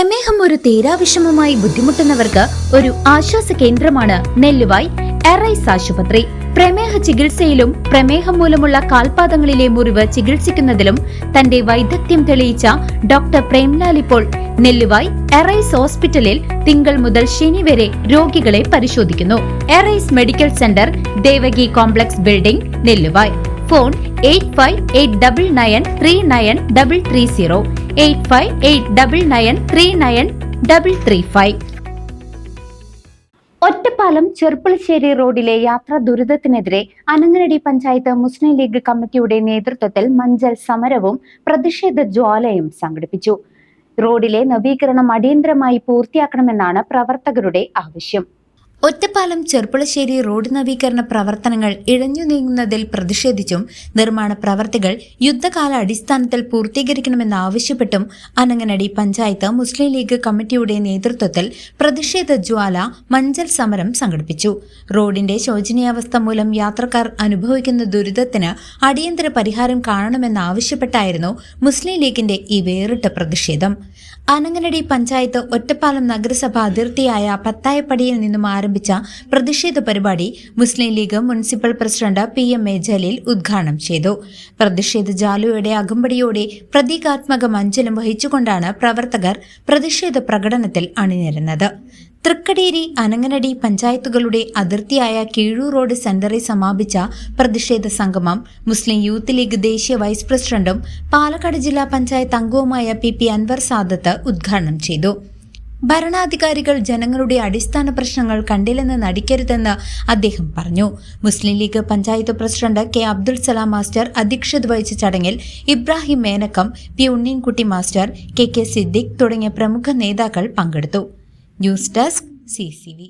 പ്രമേഹം ഒരു തീരാവിഷമമായി ബുദ്ധിമുട്ടുന്നവർക്ക് ഒരു ആശ്വാസ കേന്ദ്രമാണ് നെല്ലുവായ് എറൈസ് ആശുപത്രി. പ്രമേഹ ചികിത്സയിലും പ്രമേഹം മൂലമുള്ള കാൽപാദങ്ങളിലെ മുറിവ് ചികിത്സിക്കുന്നതിലും തന്റെ വൈദഗ്ധ്യം തെളിയിച്ച ഡോക്ടർ പ്രേംലാൽ ഇപ്പോൾ നെല്ലുവായ് എറൈസ് ഹോസ്പിറ്റലിൽ തിങ്കൾ മുതൽ ശനി വരെ രോഗികളെ പരിശോധിക്കുന്നു. Arise medical centre, Devaki complex building, Nelluvai. Phone 8589939330 8589939335. Ottapalam Cherpulassery റോഡിലെ യാത്രാ ദുരിതത്തിനെതിരെ അനങ്ങനടി പഞ്ചായത്ത് മുസ്ലിം ലീഗ് കമ്മിറ്റിയുടെ നേതൃത്വത്തിൽ മഞ്ചൽ സമരവും പ്രതിഷേധ ജ്വാലയും സംഘടിപ്പിച്ചു. റോഡിലെ നവീകരണം അടിയന്തരമായി പൂർത്തിയാക്കണമെന്നാണ് പ്രവർത്തകരുടെ ആവശ്യം. ഒറ്റപ്പാലം ചെർപ്പുളശ്ശേരി റോഡ് നവീകരണ പ്രവർത്തനങ്ങൾ ഇഴഞ്ഞു നീങ്ങുന്നതിൽ പ്രതിഷേധിച്ചും നിർമ്മാണ പ്രവർത്തികൾ യുദ്ധകാല അടിസ്ഥാനത്തിൽ പൂർത്തീകരിക്കണമെന്നാവശ്യപ്പെട്ടും അനങ്ങനടി പഞ്ചായത്ത് മുസ്ലിം ലീഗ് കമ്മിറ്റിയുടെ നേതൃത്വത്തിൽ പ്രതിഷേധ ജ്വാല മഞ്ചൽ സമരം സംഘടിപ്പിച്ചു. റോഡിന്റെ ശോചനീയാവസ്ഥ മൂലം യാത്രക്കാർ അനുഭവിക്കുന്ന ദുരിതത്തിന് അടിയന്തര പരിഹാരം കാണണമെന്നാവശ്യപ്പെട്ടായിരുന്നു മുസ്ലിം ലീഗിന്റെ ഈ വേറിട്ട പ്രതിഷേധം. അനങ്ങനടി പഞ്ചായത്ത് ഒറ്റപ്പാലം നഗരസഭ അതിർത്തിയായ പത്തായപ്പടിയിൽ നിന്നും ആരംഭിച്ച പ്രതിഷേധ പരിപാടി Muslim League municipal president PMA Jaleel ഉദ്ഘാടനം ചെയ്തു. പ്രതിഷേധ ജാലയുടെ അകമ്പടിയോടെ പ്രതീകാത്മക മഞ്ചലും വഹിച്ചുകൊണ്ടാണ് പ്രവർത്തകർ പ്രതിഷേധ പ്രകടനത്തിൽ അണിനിരന്നത്. തൃക്കടേരി, അനങ്ങനടി പഞ്ചായത്തുകളുടെ അതിർത്തിയായ കീഴൂർ റോഡ് സെന്ററിൽ സമാപിച്ച പ്രതിഷേധ സംഗമം മുസ്ലിം യൂത്ത് ലീഗ് ദേശീയ വൈസ് പ്രസിഡന്റും പാലക്കാട് ജില്ലാ പഞ്ചായത്ത് അംഗവുമായ PP അൻവർ സാദത്ത് ഉദ്ഘാടനം ചെയ്തു. ഭരണാധികാരികൾ ജനങ്ങളുടെ അടിസ്ഥാന പ്രശ്നങ്ങൾ കണ്ടില്ലെന്ന് നടിക്കരുതെന്ന് അദ്ദേഹം പറഞ്ഞു. Muslim League panchayat president K Abdul Salam master അധ്യക്ഷത വഹിച്ച ചടങ്ങിൽ Ibrahim Menakkam, P Unninkutty master, KK Siddique തുടങ്ങിയ പ്രമുഖ നേതാക്കൾ പങ്കെടുത്തു. News desk CCV.